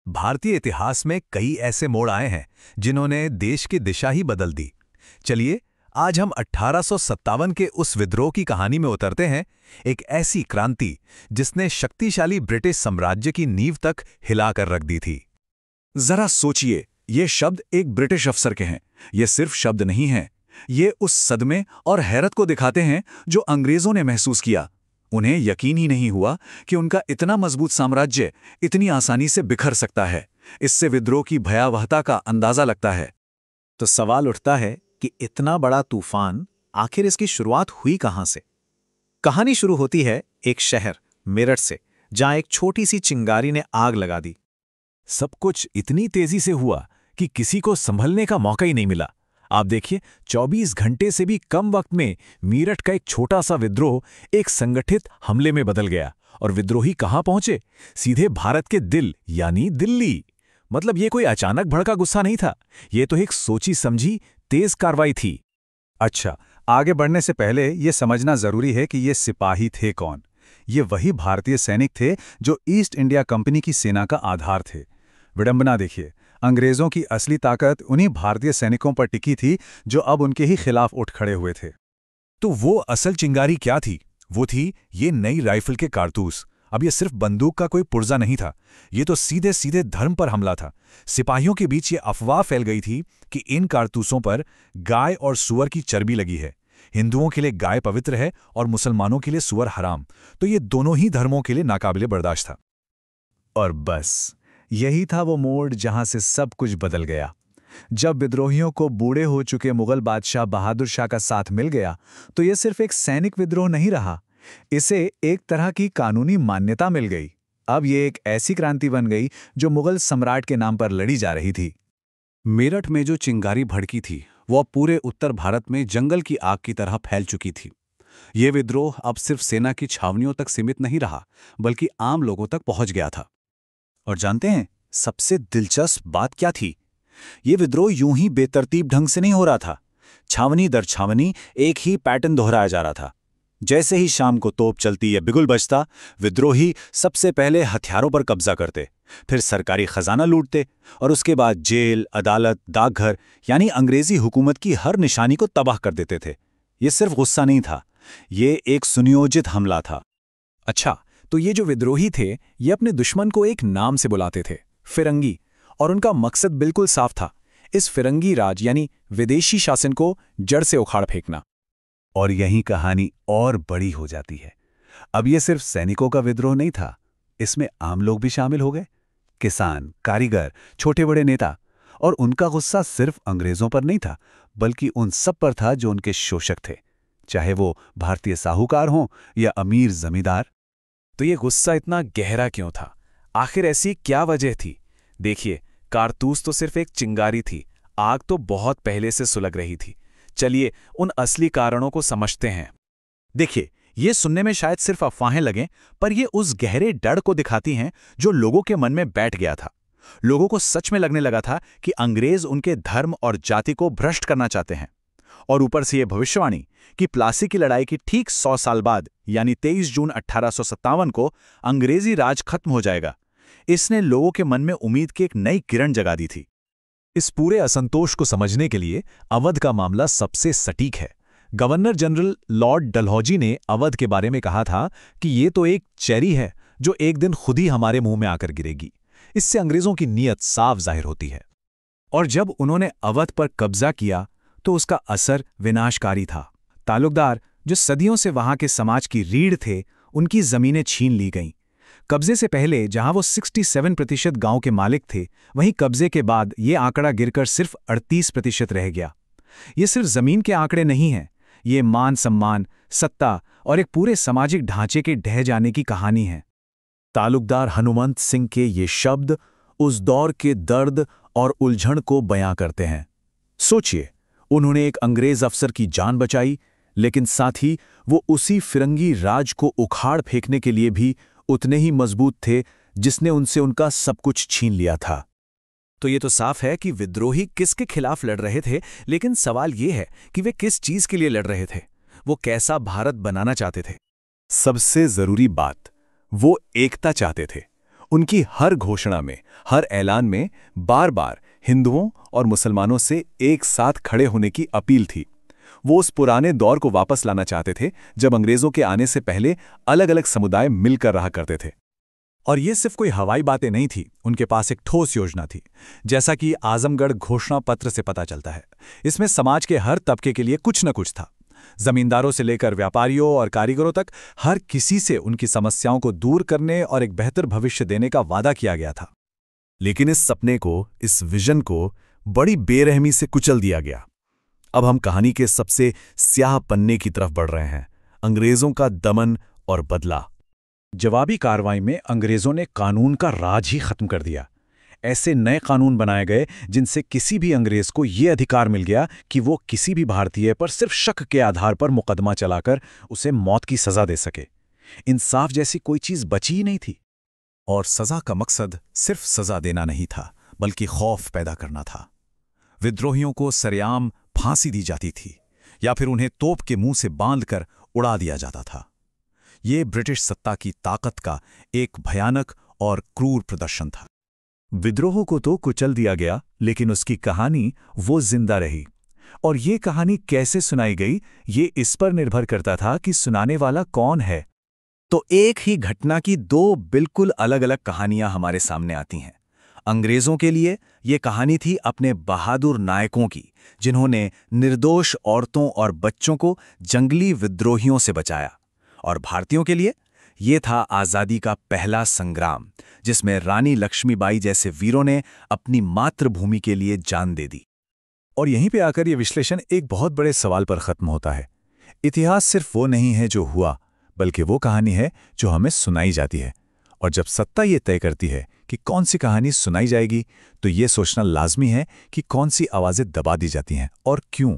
भारतीय इतिहास में कई ऐसे मोड़ आए हैं जिन्होंने देश की दिशा ही बदल दी। चलिए आज हम 1857 के उस विद्रोह की कहानी में उतरते हैं, एक ऐसी क्रांति जिसने शक्तिशाली ब्रिटिश साम्राज्य की नींव तक हिलाकर रख दी थी। जरा सोचिए, ये शब्द एक ब्रिटिश अफसर के हैं। ये सिर्फ शब्द नहीं हैं, ये उस सदमे और हैरत को दिखाते हैं जो अंग्रेजों ने महसूस किया। उन्हें यकीन ही नहीं हुआ कि उनका इतना मजबूत साम्राज्य इतनी आसानी से बिखर सकता है। इससे विद्रोह की भयावहता का अंदाजा लगता है। तो सवाल उठता है कि इतना बड़ा तूफान, आखिर इसकी शुरुआत हुई कहां से? कहानी शुरू होती है एक शहर मेरठ से, जहां एक छोटी सी चिंगारी ने आग लगा दी। सब कुछ इतनी तेजी से हुआ कि किसी को संभलने का मौका ही नहीं मिला। आप देखिए, 24 घंटे से भी कम वक्त में मेरठ का एक छोटा सा विद्रोह एक संगठित हमले में बदल गया। और विद्रोही कहां पहुंचे? सीधे भारत के दिल यानी दिल्ली। मतलब ये कोई अचानक भड़का गुस्सा नहीं था, ये तो एक सोची समझी तेज कार्रवाई थी। अच्छा, आगे बढ़ने से पहले ये समझना जरूरी है कि ये सिपाही थे कौन। ये वही भारतीय सैनिक थे जो ईस्ट इंडिया कंपनी की सेना का आधार थे। विडंबना देखिए, अंग्रेजों की असली ताकत उन्हीं भारतीय सैनिकों पर टिकी थी जो अब उनके ही खिलाफ उठ खड़े हुए थे। तो वो असल चिंगारी क्या थी? वो थी ये नई राइफल के कारतूस। अब ये सिर्फ बंदूक का कोई पुर्जा नहीं था, ये तो सीधे सीधे धर्म पर हमला था। सिपाहियों के बीच ये अफवाह फैल गई थी कि इन कारतूसों पर गाय और सुअर की चर्बी लगी है। हिंदुओं के लिए गाय पवित्र है और मुसलमानों के लिए सुअर हराम, तो ये दोनों ही धर्मों के लिए नाकाबिले बर्दाश्त था। और बस यही था वो मोड़ जहां से सब कुछ बदल गया। जब विद्रोहियों को बूढ़े हो चुके मुगल बादशाह बहादुर शाह का साथ मिल गया, तो ये सिर्फ एक सैनिक विद्रोह नहीं रहा, इसे एक तरह की कानूनी मान्यता मिल गई। अब ये एक ऐसी क्रांति बन गई जो मुगल सम्राट के नाम पर लड़ी जा रही थी। मेरठ में जो चिंगारी भड़की थी, वो पूरे उत्तर भारत में जंगल की आग की तरह फैल चुकी थी। ये विद्रोह अब सिर्फ सेना की छावनियों तक सीमित नहीं रहा, बल्कि आम लोगों तक पहुंच गया था। और जानते हैं सबसे दिलचस्प बात क्या थी? ये विद्रोह यूं ही बेतरतीब ढंग से नहीं हो रहा था। छावनी दर छावनी एक ही पैटर्न दोहराया जा रहा था। जैसे ही शाम को तोप चलती या बिगुल बजता, विद्रोही सबसे पहले हथियारों पर कब्जा करते, फिर सरकारी खजाना लूटते और उसके बाद जेल, अदालत, डाकघर यानी अंग्रेजी हुकूमत की हर निशानी को तबाह कर देते थे। ये सिर्फ गुस्सा नहीं था, ये एक सुनियोजित हमला था। अच्छा, तो ये जो विद्रोही थे, ये अपने दुश्मन को एक नाम से बुलाते थे, फिरंगी। और उनका मकसद बिल्कुल साफ था, इस फिरंगी राज यानी विदेशी शासन को जड़ से उखाड़ फेंकना। और यही कहानी और बड़ी हो जाती है। अब ये सिर्फ सैनिकों का विद्रोह नहीं था, इसमें आम लोग भी शामिल हो गए। किसान, कारीगर, छोटे बड़े नेता। और उनका गुस्सा सिर्फ अंग्रेजों पर नहीं था, बल्कि उन सब पर था जो उनके शोषक थे, चाहे वो भारतीय साहूकार हों या अमीर जमींदार। तो ये गुस्सा इतना गहरा क्यों था? आखिर ऐसी क्या वजह थी? देखिए, कारतूस तो सिर्फ एक चिंगारी थी, आग तो बहुत पहले से सुलग रही थी। चलिए उन असली कारणों को समझते हैं। देखिए, ये सुनने में शायद सिर्फ अफवाहें लगें, पर ये उस गहरे डर को दिखाती हैं जो लोगों के मन में बैठ गया था। लोगों को सच में लगने लगा था कि अंग्रेज उनके धर्म और जाति को भ्रष्ट करना चाहते हैं। और ऊपर से ये भविष्यवाणी कि प्लासी की लड़ाई की ठीक 100 साल बाद यानी 23 जून 1857 को अंग्रेजी राज खत्म हो जाएगा। इसने लोगों के मन में उम्मीद की एक नई किरण जगा दी थी। इस पूरे असंतोष को समझने के लिए अवध का मामला सबसे सटीक है। गवर्नर जनरल लॉर्ड डलहौजी ने अवध के बारे में कहा था कि ये तो एक चेरी है जो एक दिन खुद ही हमारे मुंह में आकर गिरेगी। इससे अंग्रेजों की नीयत साफ जाहिर होती है। और जब उन्होंने अवध पर कब्जा किया तो उसका असर विनाशकारी था। तालुकदार, जो सदियों से वहां के समाज की रीढ़ थे, उनकी जमीनें छीन ली गईं। कब्जे से पहले जहां वो 67% गांव के मालिक थे, वहीं कब्जे के बाद ये आंकड़ा गिरकर सिर्फ 38% रह गया। ये सिर्फ जमीन के आंकड़े नहीं हैं, ये मान सम्मान, सत्ता और एक पूरे सामाजिक ढांचे के ढह जाने की कहानी है। तालुकदार हनुमंत सिंह के ये शब्द उस दौर के दर्द और उलझन को बयां करते हैं। सोचिए, उन्होंने एक अंग्रेज अफसर की जान बचाई, लेकिन साथ ही वो उसी फिरंगी राज को उखाड़ फेंकने के लिए भी उतने ही मजबूत थे जिसने उनसे उनका सब कुछ छीन लिया था। तो ये तो साफ है कि विद्रोही किसके खिलाफ लड़ रहे थे, लेकिन सवाल ये है कि वे किस चीज के लिए लड़ रहे थे, वो कैसा भारत बनाना चाहते थे। सबसे जरूरी बात, वो एकता चाहते थे। उनकी हर घोषणा में, हर ऐलान में बार बार हिंदुओं और मुसलमानों से एक साथ खड़े होने की अपील थी। वो उस पुराने दौर को वापस लाना चाहते थे जब अंग्रेजों के आने से पहले अलग अलग समुदाय मिलकर रहा करते थे। और ये सिर्फ कोई हवाई बातें नहीं थी, उनके पास एक ठोस योजना थी, जैसा कि आजमगढ़ घोषणा पत्र से पता चलता है। इसमें समाज के हर तबके के लिए कुछ न कुछ था। जमींदारों से लेकर व्यापारियों और कारीगरों तक हर किसी से उनकी समस्याओं को दूर करने और एक बेहतर भविष्य देने का वादा किया गया था। लेकिन इस सपने को, इस विजन को बड़ी बेरहमी से कुचल दिया गया। अब हम कहानी के सबसे स्याह पन्ने की तरफ बढ़ रहे हैं, अंग्रेजों का दमन और बदला। जवाबी कार्रवाई में अंग्रेजों ने कानून का राज ही खत्म कर दिया। ऐसे नए कानून बनाए गए जिनसे किसी भी अंग्रेज को ये अधिकार मिल गया कि वो किसी भी भारतीय पर सिर्फ शक के आधार पर मुकदमा चलाकर उसे मौत की सजा दे सके। इंसाफ जैसी कोई चीज बची ही नहीं थी। और सजा का मकसद सिर्फ सजा देना नहीं था, बल्कि खौफ पैदा करना था। विद्रोहियों को सरेआम फांसी दी जाती थी या फिर उन्हें तोप के मुंह से बांधकर उड़ा दिया जाता था। ये ब्रिटिश सत्ता की ताकत का एक भयानक और क्रूर प्रदर्शन था। विद्रोह को तो कुचल दिया गया, लेकिन उसकी कहानी वो जिंदा रही। और ये कहानी कैसे सुनाई गई, ये इस पर निर्भर करता था कि सुनाने वाला कौन है। तो एक ही घटना की दो बिल्कुल अलग अलग कहानियां हमारे सामने आती हैं। अंग्रेजों के लिए ये कहानी थी अपने बहादुर नायकों की, जिन्होंने निर्दोष औरतों और बच्चों को जंगली विद्रोहियों से बचाया। और भारतीयों के लिए ये था आज़ादी का पहला संग्राम, जिसमें रानी लक्ष्मीबाई जैसे वीरों ने अपनी मातृभूमि के लिए जान दे दी। और यहीं पे आकर ये विश्लेषण एक बहुत बड़े सवाल पर खत्म होता है। इतिहास सिर्फ वो नहीं है जो हुआ, बल्कि वो कहानी है जो हमें सुनाई जाती है। और जब सत्ता ये तय करती है कि कौन सी कहानी सुनाई जाएगी, तो ये सोचना लाजमी है कि कौन सी आवाज़ें दबा दी जाती हैं और क्यों।